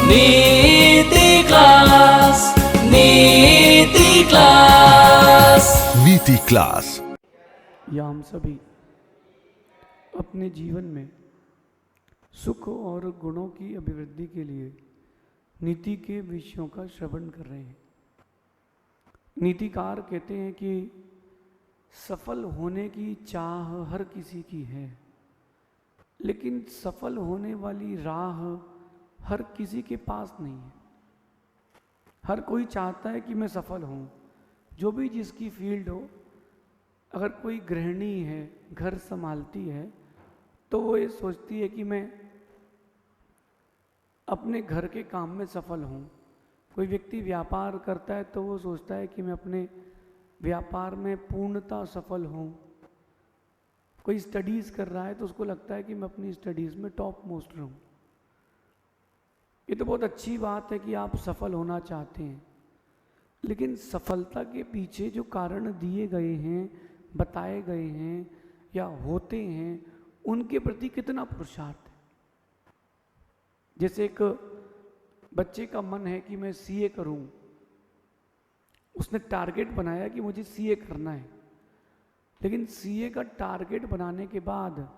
नीति क्लास, नीति क्लास, नीति क्लास। या हम सभी अपने जीवन में सुख और गुणों की अभिवृद्धि के लिए नीति के विषयों का श्रवण कर रहे हैं। नीतिकार कहते हैं कि सफल होने की चाह हर किसी की है, लेकिन सफल होने वाली राह हर किसी के पास नहीं है। हर कोई चाहता है कि मैं सफल हूँ, जो भी जिसकी फील्ड हो। अगर कोई गृहिणी है, घर संभालती है, तो वो ये सोचती है कि मैं अपने घर के काम में सफल हूँ। कोई व्यक्ति व्यापार करता है तो वो सोचता है कि मैं अपने व्यापार में पूर्णतः सफल हूँ। कोई स्टडीज़ कर रहा है तो उसको लगता है कि मैं अपनी स्टडीज़ में टॉप मोस्ट रहूँ। ये तो बहुत अच्छी बात है कि आप सफल होना चाहते हैं, लेकिन सफलता के पीछे जो कारण दिए गए हैं, बताए गए हैं या होते हैं, उनके प्रति कितना पुरुषार्थ है। जैसे एक बच्चे का मन है कि मैं सीए करूं, उसने टारगेट बनाया कि मुझे सीए करना है, लेकिन सीए का टारगेट बनाने के बाद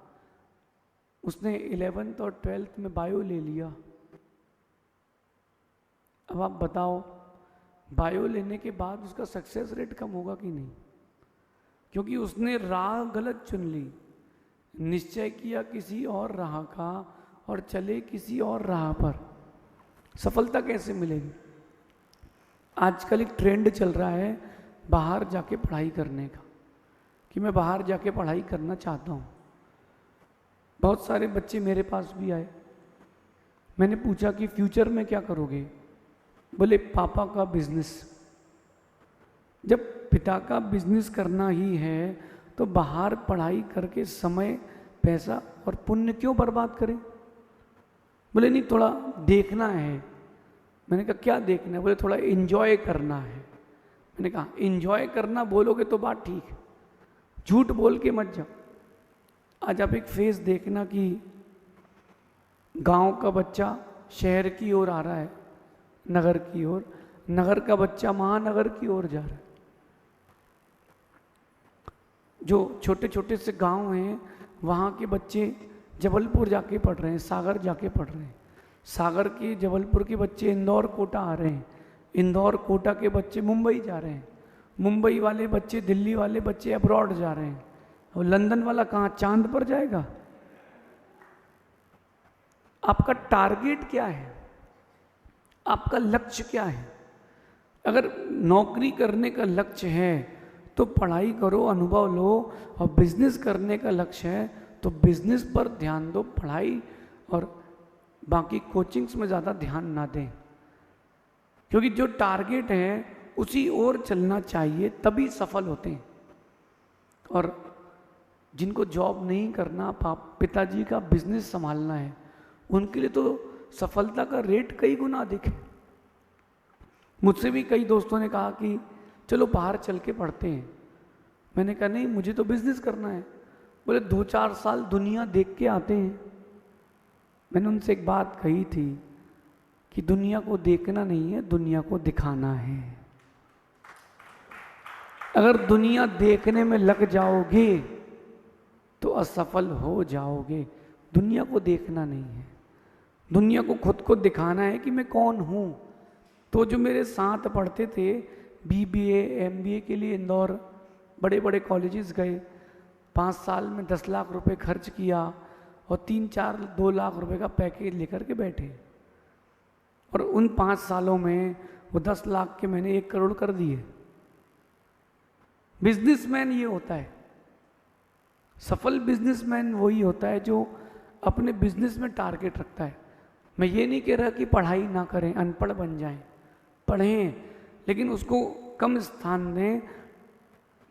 उसने 11th और 12th में बायो ले लिया। अब आप बताओ, बायो लेने के बाद उसका सक्सेस रेट कम होगा कि नहीं? क्योंकि उसने राह गलत चुन ली, निश्चय किया किसी और राह का और चले किसी और राह पर। सफलता कैसे मिलेगी? आजकल एक ट्रेंड चल रहा है बाहर जाके पढ़ाई करने का, कि मैं बाहर जाके पढ़ाई करना चाहता हूँ। बहुत सारे बच्चे मेरे पास भी आए। मैंने पूछा कि फ्यूचर में क्या करोगे? बोले पापा का बिजनेस। जब पिता का बिजनेस करना ही है तो बाहर पढ़ाई करके समय, पैसा और पुण्य क्यों बर्बाद करें? बोले नहीं, थोड़ा देखना है। मैंने कहा क्या देखना है? बोले थोड़ा एंजॉय करना है। मैंने कहा एंजॉय करना बोलोगे तो बात ठीक है, झूठ बोल के मत जाओ। आज आप एक फेस देखना कि गांव का बच्चा शहर की ओर आ रहा है, नगर की ओर, नगर का बच्चा महानगर की ओर जा रहा है। जो छोटे छोटे से गांव हैं, वहाँ के बच्चे जबलपुर जाके पढ़ रहे हैं, सागर जाके पढ़ रहे हैं। सागर के, जबलपुर के बच्चे इंदौर कोटा आ रहे हैं, इंदौर कोटा के बच्चे मुंबई जा रहे हैं, मुंबई वाले बच्चे, दिल्ली वाले बच्चे अब्रॉड जा रहे हैं। और लंदन वाला कहाँ, चांद पर जाएगा? आपका टारगेट क्या है? आपका लक्ष्य क्या है? अगर नौकरी करने का लक्ष्य है तो पढ़ाई करो, अनुभव लो, और बिजनेस करने का लक्ष्य है तो बिजनेस पर ध्यान दो, पढ़ाई और बाकी कोचिंग्स में ज़्यादा ध्यान ना दें। क्योंकि जो टारगेट है उसी ओर चलना चाहिए, तभी सफल होते हैं। और जिनको जॉब नहीं करना, पिताजी का बिजनेस संभालना है, उनके लिए तो सफलता का रेट कई गुना अधिक है। मुझसे भी कई दोस्तों ने कहा कि चलो बाहर चल के पढ़ते हैं। मैंने कहा नहीं, मुझे तो बिजनेस करना है। बोले 2-4 साल दुनिया देख के आते हैं। मैंने उनसे एक बात कही थी कि दुनिया को देखना नहीं है, दुनिया को दिखाना है। अगर दुनिया देखने में लग जाओगे तो असफल हो जाओगे। दुनिया को देखना नहीं है, दुनिया को खुद को दिखाना है कि मैं कौन हूँ। तो जो मेरे साथ पढ़ते थे, बीबीए, एमबीए के लिए इंदौर बड़े बड़े कॉलेजेस गए, 5 साल में 10 लाख रुपए खर्च किया और 2 लाख रुपए का पैकेज लेकर के बैठे। और उन 5 सालों में वो 10 लाख के मैंने 1 करोड़ कर दिए। बिजनेसमैन ये होता है, सफल बिजनेसमैन वही होता है जो अपने बिजनेस में टारगेट रखता है। मैं ये नहीं कह रहा कि पढ़ाई ना करें, अनपढ़ बन जाएं, पढ़ें, लेकिन उसको कम स्थान दें,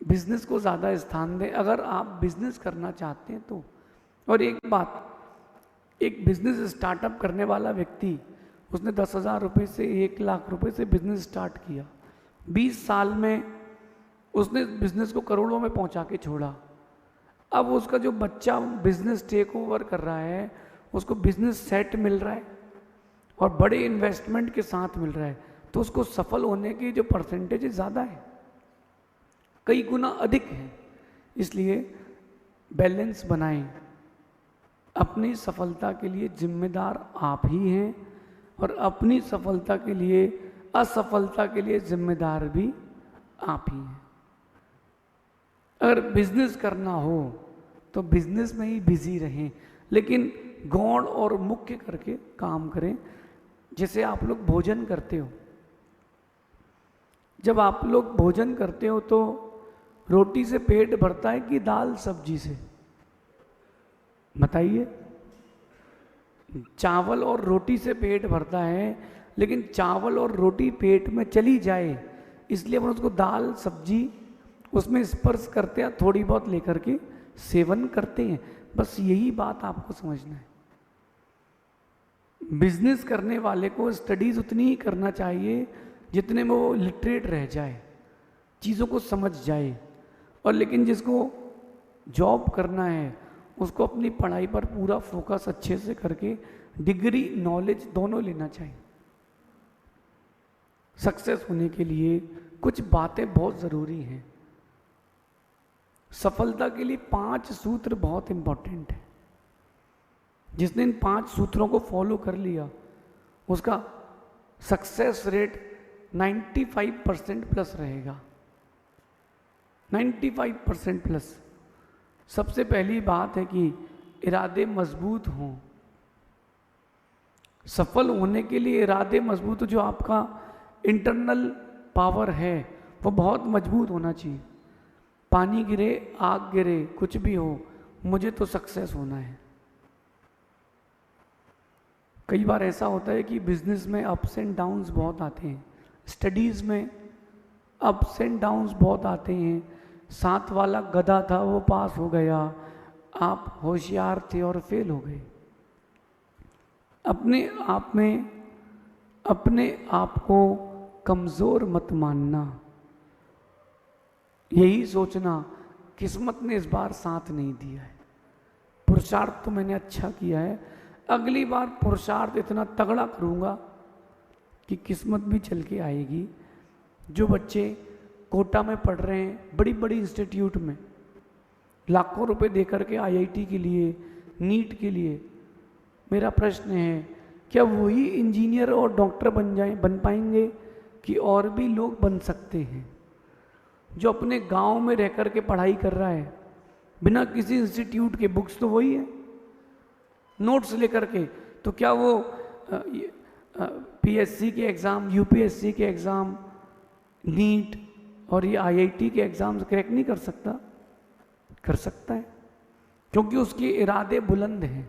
बिजनेस को ज़्यादा स्थान दें अगर आप बिजनेस करना चाहते हैं तो। और एक बात, एक बिजनेस स्टार्टअप करने वाला व्यक्ति, उसने 10,000 रुपये से 1 लाख रुपए से बिजनेस स्टार्ट किया, 20 साल में उसने बिजनेस को करोड़ों में पहुंचा के छोड़ा। अब उसका जो बच्चा बिजनेस टेक ओवर कर रहा है, उसको बिजनेस सेट मिल रहा है, और बड़े इन्वेस्टमेंट के साथ मिल रहा है, तो उसको सफल होने की जो परसेंटेज ज़्यादा है, कई गुना अधिक है। इसलिए बैलेंस बनाएं। अपनी सफलता के लिए जिम्मेदार आप ही हैं और अपनी सफलता के लिए, असफलता के लिए जिम्मेदार भी आप ही हैं। अगर बिजनेस करना हो तो बिजनेस में ही बिजी रहें, लेकिन गौण और मुख्य करके काम करें। जैसे आप लोग भोजन करते हो, जब आप लोग भोजन करते हो तो रोटी से पेट भरता है कि दाल सब्जी से? बताइए। चावल और रोटी से पेट भरता है, लेकिन चावल और रोटी पेट में चली जाए इसलिए अपन उसको दाल सब्जी उसमें स्पर्श करते हैं, थोड़ी बहुत लेकर के सेवन करते हैं। बस यही बात आपको समझना है। बिजनेस करने वाले को स्टडीज उतनी ही करना चाहिए जितने में वो लिटरेट रह जाए, चीज़ों को समझ जाए। और लेकिन जिसको जॉब करना है उसको अपनी पढ़ाई पर पूरा फोकस अच्छे से करके डिग्री नॉलेज दोनों लेना चाहिए। सक्सेस होने के लिए कुछ बातें बहुत ज़रूरी हैं। सफलता के लिए 5 सूत्र बहुत इंपॉर्टेंट है। जिसने इन 5 सूत्रों को फॉलो कर लिया उसका सक्सेस रेट 95% प्लस रहेगा। 95% प्लस। सबसे पहली बात है कि इरादे मजबूत हों। सफल होने के लिए इरादे मजबूत, जो आपका इंटरनल पावर है वो बहुत मजबूत होना चाहिए। पानी गिरे, आग गिरे, कुछ भी हो, मुझे तो सक्सेस होना है। कई बार ऐसा होता है कि बिजनेस में अप्स एंड डाउन्स बहुत आते हैं, स्टडीज़ में अप्स एंड डाउन्स बहुत आते हैं। साथ वाला गधा था वो पास हो गया, आप होशियार थे और फेल हो गए। अपने आप में अपने आप को कमज़ोर मत मानना। यही सोचना किस्मत ने इस बार साथ नहीं दिया है, पुरुषार्थ तो मैंने अच्छा किया है, अगली बार पुरुषार्थ इतना तगड़ा करूँगा कि किस्मत भी चल के आएगी। जो बच्चे कोटा में पढ़ रहे हैं, बड़ी बड़ी इंस्टीट्यूट में लाखों रुपए दे करके आईआईटी के लिए, नीट के लिए, मेरा प्रश्न है क्या वही इंजीनियर और डॉक्टर बन पाएंगे कि और भी लोग बन सकते हैं? जो अपने गांव में रह कर के पढ़ाई कर रहा है बिना किसी इंस्टीट्यूट के, बुक्स तो वही है, नोट्स लेकर के, तो क्या वो पीएससी के एग्ज़ाम, यूपीएससी के एग्ज़ाम, नीट और ये आईआईटी के एग्ज़ाम्स क्रैक नहीं कर सकता? कर सकता है, क्योंकि उसके इरादे बुलंद हैं,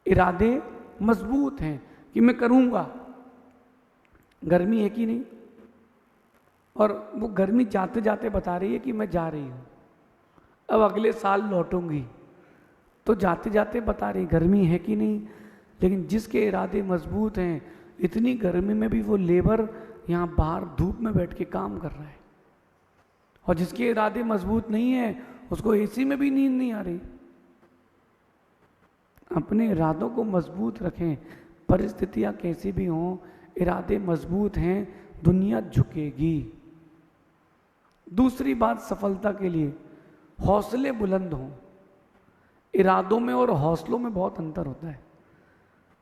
इरादे मजबूत हैं कि मैं करूँगा। गर्मी है कि नहीं? और वो गर्मी जाते जाते बता रही है कि मैं जा रही हूँ, अब अगले साल लौटूंगी, तो जाते जाते बता रही गर्मी है कि नहीं। लेकिन जिसके इरादे मजबूत हैं, इतनी गर्मी में भी वो लेबर यहाँ बाहर धूप में बैठ के काम कर रहा है, और जिसके इरादे मजबूत नहीं है उसको एसी में भी नींद नहीं आ रही। अपने इरादों को मजबूत रखें, परिस्थितियाँ कैसी भी हों, इरादे मजबूत हैं, दुनिया झुकेगी। दूसरी बात, सफलता के लिए हौसले बुलंद हों। इरादों में और हौसलों में बहुत अंतर होता है।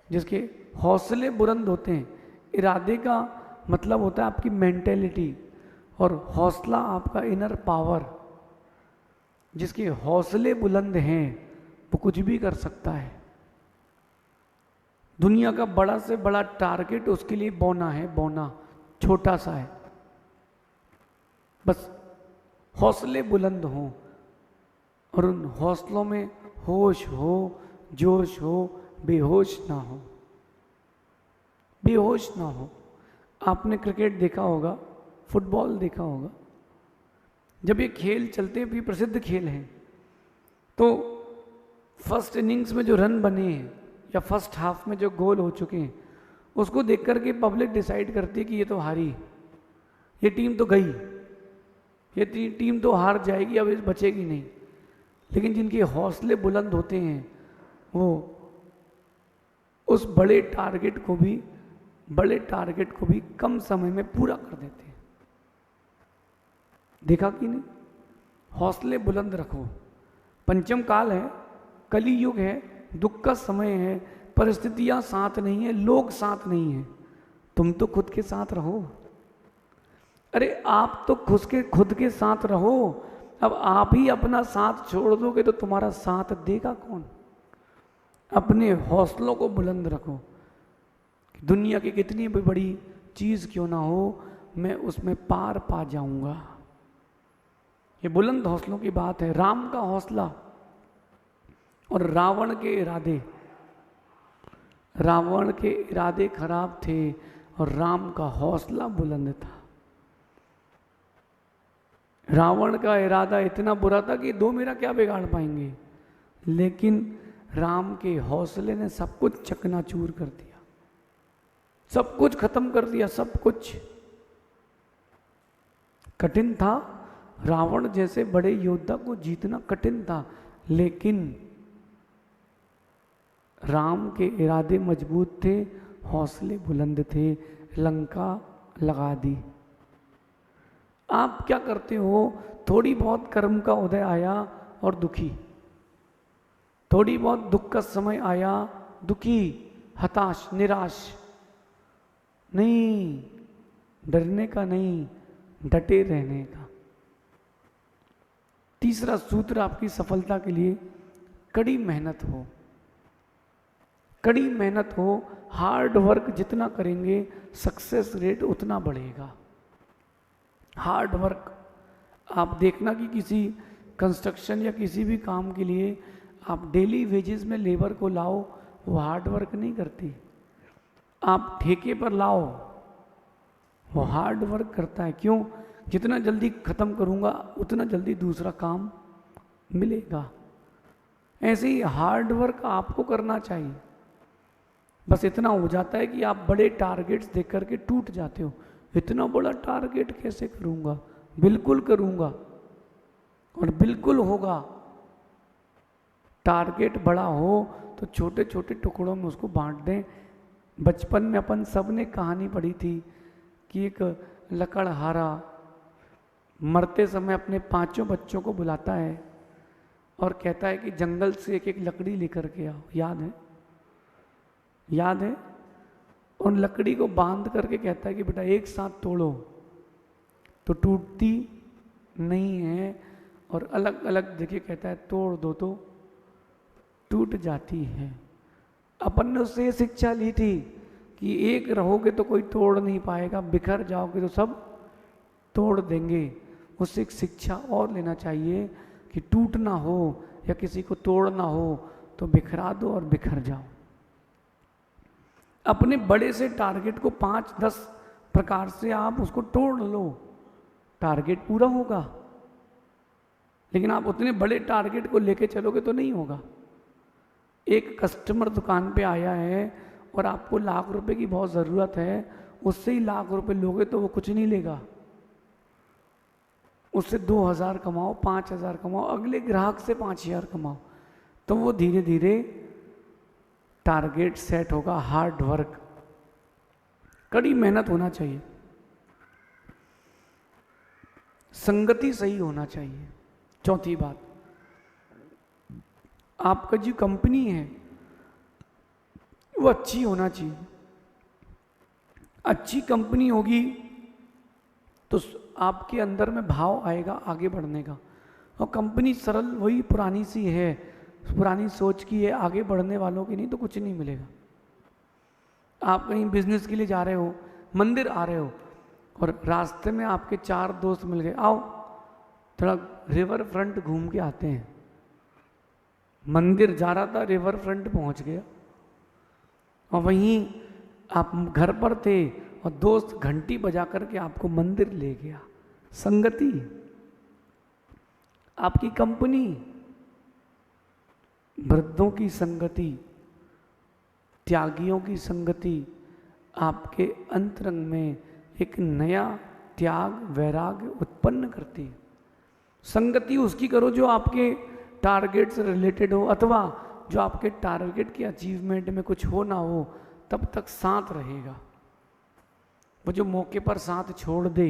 जिसके हौसले बुलंद होते हैं, इरादे का मतलब होता है आपकी मेंटेलिटी, और हौसला आपका इनर पावर। जिसके हौसले बुलंद हैं वो कुछ भी कर सकता है। दुनिया का बड़ा से बड़ा टारगेट उसके लिए बौना है, बौना छोटा सा है। बस हौसले बुलंद हों और उन हौसलों में होश हो, जोश हो, बेहोश ना हो, बेहोश ना हो। आपने क्रिकेट देखा होगा, फुटबॉल देखा होगा, जब ये खेल चलते हैं, भी प्रसिद्ध खेल हैं, तो फर्स्ट इनिंग्स में जो रन बने हैं या फर्स्ट हाफ में जो गोल हो चुके हैं, उसको देख करके पब्लिक डिसाइड करती है कि ये तो हारी, ये टीम तो गई, ये टीम तो हार जाएगी, अब इस बचेगी नहीं। लेकिन जिनके हौसले बुलंद होते हैं वो उस बड़े टारगेट को भी कम समय में पूरा कर देते हैं। देखा कि नहीं? हौसले बुलंद रखो। पंचम काल है, कली युग है, दुख का समय है, परिस्थितियां साथ नहीं है, लोग साथ नहीं है, तुम तो खुद के साथ रहो। अरे आप तो खुद के साथ रहो। अब आप ही अपना साथ छोड़ दोगे तो तुम्हारा साथ देगा कौन? अपने हौसलों को बुलंद रखो। दुनिया की कितनी भी बड़ी चीज क्यों ना हो, मैं उसमें पार पा जाऊंगा। ये बुलंद हौसलों की बात है। राम का हौसला और रावण के इरादे खराब थे और राम का हौसला बुलंद था। रावण का इरादा इतना बुरा था कि दो मेरा क्या बिगाड़ पाएंगे, लेकिन राम के हौसले ने सब कुछ चकनाचूर कर दिया, सब कुछ खत्म कर दिया, सब कुछ। कठिन था, रावण जैसे बड़े योद्धा को जीतना कठिन था, लेकिन राम के इरादे मजबूत थे, हौसले बुलंद थे, लंका लगा दी। आप क्या करते हो? थोड़ी बहुत कर्म का उदय आया और दुखी, थोड़ी बहुत दुख का समय आया, दुखी, हताश, निराश। नहीं, डरने का नहीं, डटे रहने का। तीसरा सूत्र आपकी सफलता के लिए, कड़ी मेहनत हो। कड़ी मेहनत हो, हार्ड वर्क जितना करेंगे सक्सेस रेट उतना बढ़ेगा। हार्ड वर्क, आप देखना कि किसी कंस्ट्रक्शन या किसी भी काम के लिए आप डेली वेजेस में लेबर को लाओ, वो हार्ड वर्क नहीं करती। आप ठेके पर लाओ, वो हार्ड वर्क करता है। क्यों? जितना जल्दी ख़त्म करूँगा उतना जल्दी दूसरा काम मिलेगा। ऐसे ही हार्ड वर्क आपको करना चाहिए। बस इतना हो जाता है कि आप बड़े टारगेट्स देख करके टूट जाते हो। इतना बड़ा टारगेट कैसे करूँगा? बिल्कुल करूँगा और बिल्कुल होगा। टारगेट बड़ा हो तो छोटे छोटे टुकड़ों में उसको बांट दें। बचपन में अपन सब ने कहानी पढ़ी थी कि एक लकड़हारा मरते समय अपने 5 बच्चों को बुलाता है और कहता है कि जंगल से एक एक लकड़ी लेकर के आओ। याद है? याद है? उन लकड़ी को बांध करके कहता है कि बेटा एक साथ तोड़ो, तो टूटती नहीं है, और अलग अलग जगह कहता है तोड़ दो तो टूट जाती है। अपन ने उससे ये शिक्षा ली थी कि एक रहोगे तो कोई तोड़ नहीं पाएगा, बिखर जाओगे तो सब तोड़ देंगे। उससे एक शिक्षा और लेना चाहिए कि टूटना हो या किसी को तोड़ना हो तो बिखरा दो और बिखर जाओ। अपने बड़े से टारगेट को 5-10 प्रकार से आप उसको तोड़ लो, टारगेट पूरा होगा। लेकिन आप उतने बड़े टारगेट को लेके चलोगे तो नहीं होगा। एक कस्टमर दुकान पे आया है और आपको लाख रुपए की बहुत ज़रूरत है, उससे ही लाख रुपए लोगे तो वो कुछ नहीं लेगा। उससे 2000 कमाओ, 5000 कमाओ, अगले ग्राहक से 5000 कमाओ, तो वो धीरे धीरे टारगेट सेट होगा। हार्ड वर्क, कड़ी मेहनत होना चाहिए, संगति सही होना चाहिए। चौथी बात, आपका जो कंपनी है वो अच्छी होना चाहिए। अच्छी कंपनी होगी तो आपके अंदर में भाव आएगा आगे बढ़ने का। और कंपनी सरल वही पुरानी सी है, पुरानी सोच की है, आगे बढ़ने वालों की नहीं, तो कुछ नहीं मिलेगा। आप कहीं बिजनेस के लिए जा रहे हो, मंदिर आ रहे हो और रास्ते में आपके 4 दोस्त मिल गए, आओ थोड़ा रिवर फ्रंट घूम के आते हैं। मंदिर जा रहा था, रिवर फ्रंट पहुंच गया और वहीं आप घर पर थे और दोस्त घंटी बजा करके आपको मंदिर ले गया। संगति, आपकी कंपनी, वृद्धों की संगति, त्यागियों की संगति आपके अंतरंग में एक नया त्याग वैराग्य उत्पन्न करती है। संगति उसकी करो जो आपके टारगेट से रिलेटेड हो, अथवा जो आपके टारगेट के अचीवमेंट में कुछ हो ना हो तब तक साथ रहेगा। वो जो मौके पर साथ छोड़ दे,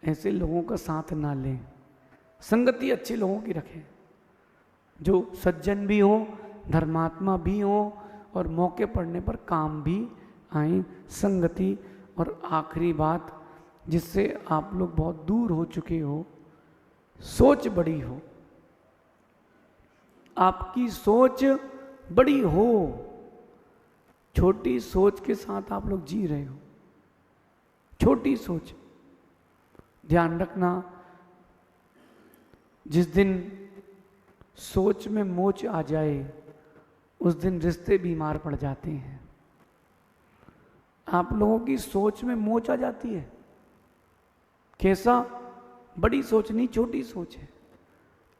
ऐसे लोगों का साथ ना लें। संगति अच्छे लोगों की रखें, जो सज्जन भी हो, धर्मात्मा भी हो और मौके पड़ने पर काम भी आए। संगति। और आखिरी बात, जिससे आप लोग बहुत दूर हो चुके हो, सोच बड़ी हो। आपकी सोच बड़ी हो, छोटी सोच के साथ आप लोग जी रहे हो। छोटी सोच, ध्यान रखना, जिस दिन सोच में मोच आ जाए उस दिन रिश्ते बीमार पड़ जाते हैं। आप लोगों की सोच में मोच आ जाती है। कैसा? बड़ी सोच नहीं, छोटी सोच है।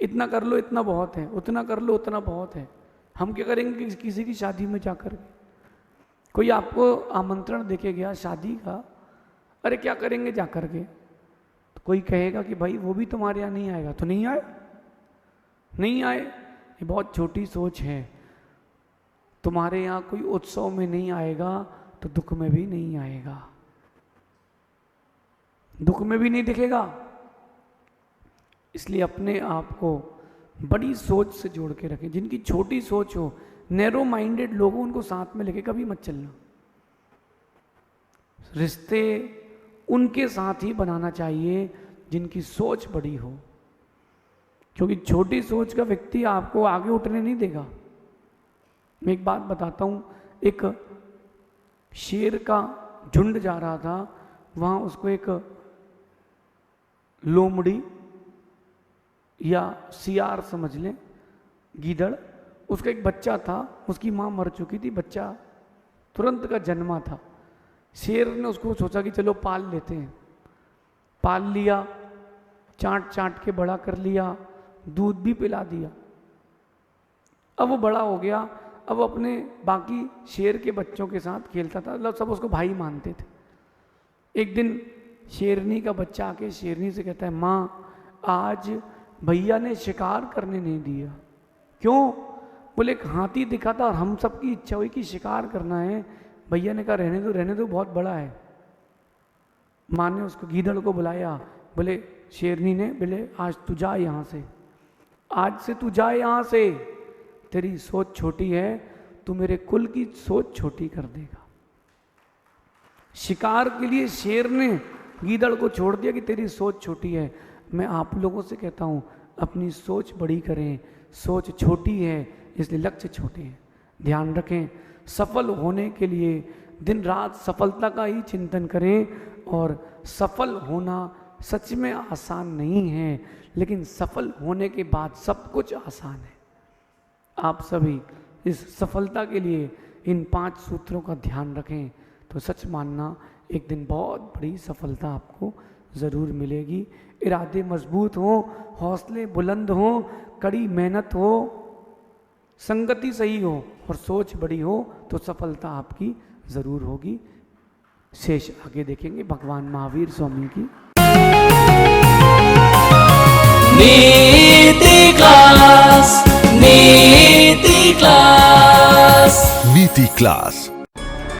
इतना कर लो इतना बहुत है, उतना कर लो उतना बहुत है। हम क्या करेंगे किसी की शादी में जाकर के? कोई आपको आमंत्रण देके गया शादी का, अरे क्या करेंगे जाकर के? तो कोई कहेगा कि भाई वो भी तुम्हारे यहाँ नहीं आएगा, तो नहीं आए, नहीं आए। ये बहुत छोटी सोच है। तुम्हारे यहाँ कोई उत्सव में नहीं आएगा तो दुख में भी नहीं आएगा, दुख में भी नहीं दिखेगा। इसलिए अपने आप को बड़ी सोच से जोड़ के रखें। जिनकी छोटी सोच हो, नैरो माइंडेड लोगों, उनको साथ में लेके कभी मत चलना। रिश्ते उनके साथ ही बनाना चाहिए जिनकी सोच बड़ी हो, क्योंकि छोटी सोच का व्यक्ति आपको आगे उठने नहीं देगा। मैं एक बात बताता हूँ, एक शेर का झुंड जा रहा था, वहाँ उसको एक लोमड़ी या सियार समझ लें, गीदड़, उसका एक बच्चा था, उसकी माँ मर चुकी थी, बच्चा तुरंत का जन्मा था। शेर ने उसको सोचा कि चलो पाल लेते हैं, पाल लिया, चाट चाट के बड़ा कर लिया, दूध भी पिला दिया। अब वो बड़ा हो गया, अब अपने बाकी शेर के बच्चों के साथ खेलता था, मतलब सब उसको भाई मानते थे। एक दिन शेरनी का बच्चा आके शेरनी से कहता है, माँ आज भैया ने शिकार करने नहीं दिया। क्यों? बोले एक हाथी दिखा था और हम सबकी इच्छा हुई कि शिकार करना है, भैया ने कहा रहने दो बहुत बड़ा है। माँ ने उसको गीदड़ को बुलाया, बोले शेरनी ने, बोले आज तू जा यहाँ से, आज से तू जा यहाँ से, तेरी सोच छोटी है, तू मेरे कुल की सोच छोटी कर देगा। शिकार के लिए शेर ने गीदड़ को छोड़ दिया कि तेरी सोच छोटी है। मैं आप लोगों से कहता हूँ, अपनी सोच बड़ी करें। सोच छोटी है इसलिए लक्ष्य छोटे हैं। ध्यान रखें, सफल होने के लिए दिन रात सफलता का ही चिंतन करें। और सफल होना सच में आसान नहीं है, लेकिन सफल होने के बाद सब कुछ आसान है। आप सभी इस सफलता के लिए इन 5 सूत्रों का ध्यान रखें तो सच मानना एक दिन बहुत बड़ी सफलता आपको ज़रूर मिलेगी। इरादे मजबूत हो, हौसले बुलंद हो, कड़ी मेहनत हो, संगति सही हो और सोच बड़ी हो तो सफलता आपकी ज़रूर होगी। शेष आगे देखेंगे भगवान महावीर स्वामी की। नीति क्लास, नीति क्लास, नीति क्लास।